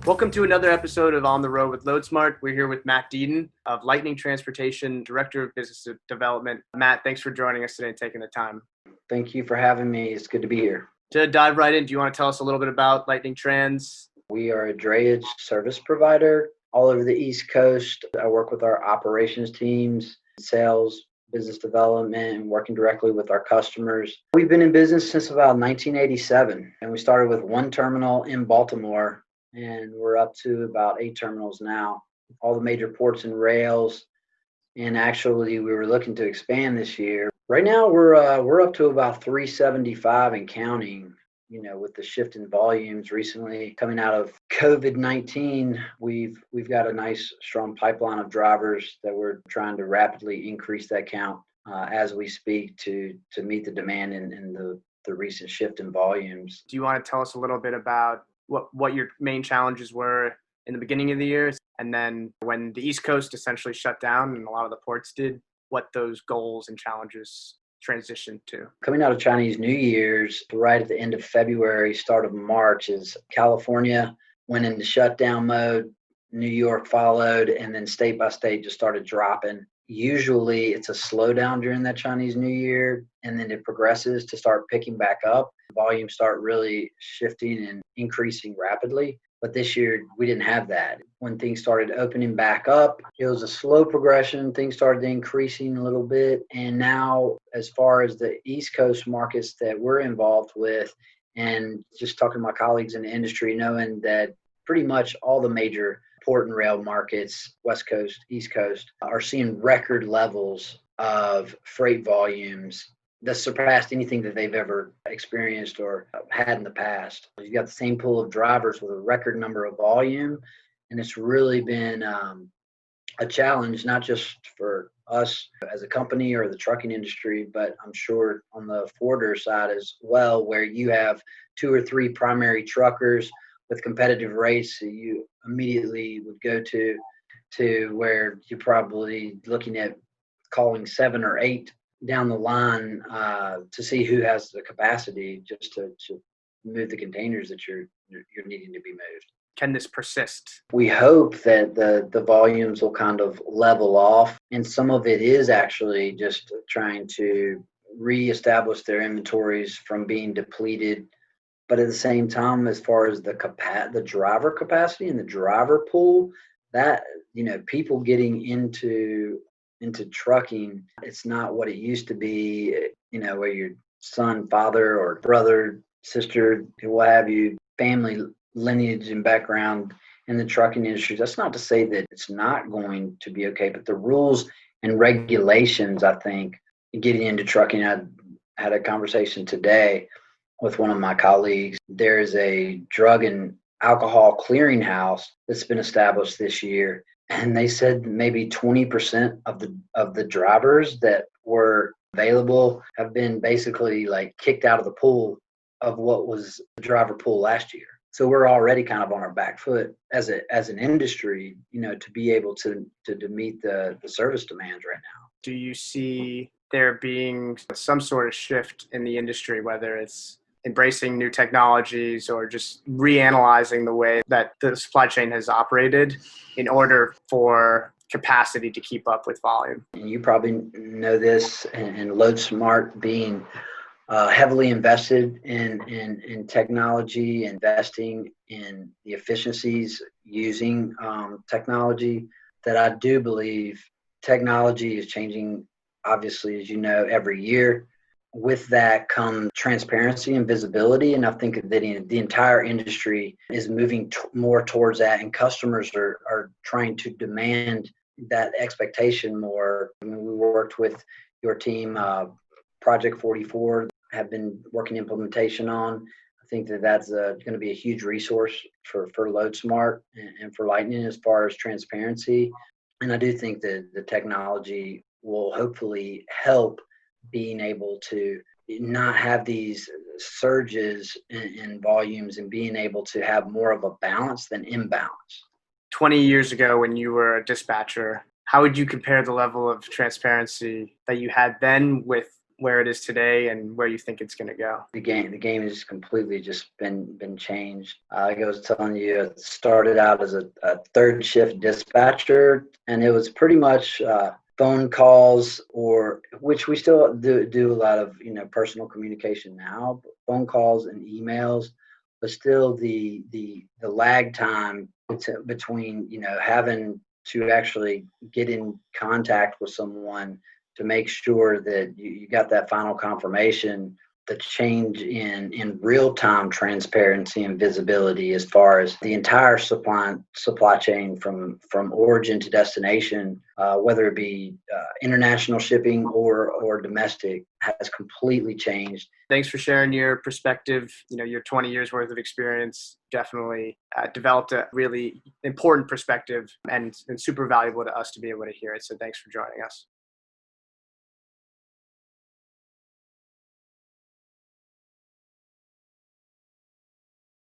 Welcome to another episode of On the Road with LoadSmart. We're here with Matt Deaton of Lightning Transportation, Director of Business Development. Matt, thanks for joining us today and taking the time. Thank you for having me. It's good to be here. To dive right in, do you want to tell us a little bit about Lightning Trans? We are a drayage service provider all over the East Coast. I work with our operations teams, sales, business development, and working directly with our customers. We've been in business since about 1987, and we started with one terminal in Baltimore, and we're up to about 8 terminals now, all the major ports and rails. And actually, we were looking to expand this year. Right now, we're up to about 375 and counting. With the shift in volumes recently coming out of COVID-19, we've got a nice, strong pipeline of drivers that we're trying to rapidly increase that count as we speak to meet the demand and the recent shift in volumes. Do you want to tell us a little bit about what your main challenges were in the beginning of the year, and then when the East Coast essentially shut down and a lot of the ports did, what those goals and challenges transitioned to? Coming out of Chinese New Year's, right at the end of February, start of March, is California went into shutdown mode, New York followed, and then state by state just started dropping. Usually it's a slowdown during that Chinese New Year, and then it progresses to start picking back up. Volumes start really shifting and increasing rapidly. But this year, we didn't have that. When things started opening back up, it was a slow progression. Things started increasing a little bit. And now, as far as the East Coast markets that we're involved with, and just talking to my colleagues in the industry, knowing that pretty much all the major port and rail markets, West Coast, East Coast, are seeing record levels of freight volumes that surpassed anything that they've ever experienced or had in the past. You've got the same pool of drivers with a record number of volume, and it's really been a challenge, not just for us as a company or the trucking industry, but I'm sure on the forwarder side as well, where you have 2 or 3 primary truckers with competitive rates that you immediately would go to where you're probably looking at calling 7 or 8 down the line to see who has the capacity just to move the containers that you're needing to be moved. Can this persist? We hope that the volumes will kind of level off, and some of it is actually just trying to reestablish their inventories from being depleted. But at the same time, as far as the driver capacity and the driver pool, that people getting into trucking, it's not what it used to be, where your son, father, or brother, sister, what have you, family lineage and background in the trucking industry. That's not to say that it's not going to be okay, but the rules and regulations, I think, getting into trucking, I had a conversation today with one of my colleagues. There is a drug and alcohol clearinghouse that's been established this year. And they said maybe 20% of the drivers that were available have been basically like kicked out of the pool of what was the driver pool last year. So we're already kind of on our back foot as an industry, to be able to meet the service demands right now. Do you see there being some sort of shift in the industry, whether it's embracing new technologies or just reanalyzing the way that the supply chain has operated in order for capacity to keep up with volume? And you probably know this, and LoadSmart being heavily invested in technology, investing in the efficiencies using technology, that I do believe technology is changing, obviously, as you know, every year. With that comes transparency and visibility, and I think that the entire industry is moving more towards that, and customers are trying to demand that expectation more. I mean, we worked with your team, Project 44, have been working implementation on. I think that's going to be a huge resource for LoadSmart and for Lightning as far as transparency. And I do think that the technology will hopefully help being able to not have these surges in volumes and being able to have more of a balance than imbalance. 20 years ago when you were a dispatcher, how would you compare the level of transparency that you had then with where it is today and where you think it's going to go? The game has completely just been changed. Like I was telling you, it started out as a third shift dispatcher, and it was pretty much phone calls, or which we still do a lot of, personal communication now, but phone calls and emails, but still the lag time between having to actually get in contact with someone to make sure that you got that final confirmation. The change in real-time transparency and visibility as far as the entire supply chain from origin to destination, whether it be international shipping or domestic, has completely changed. Thanks for sharing your perspective. Your 20 years worth of experience definitely developed a really important perspective and super valuable to us to be able to hear it. So thanks for joining us.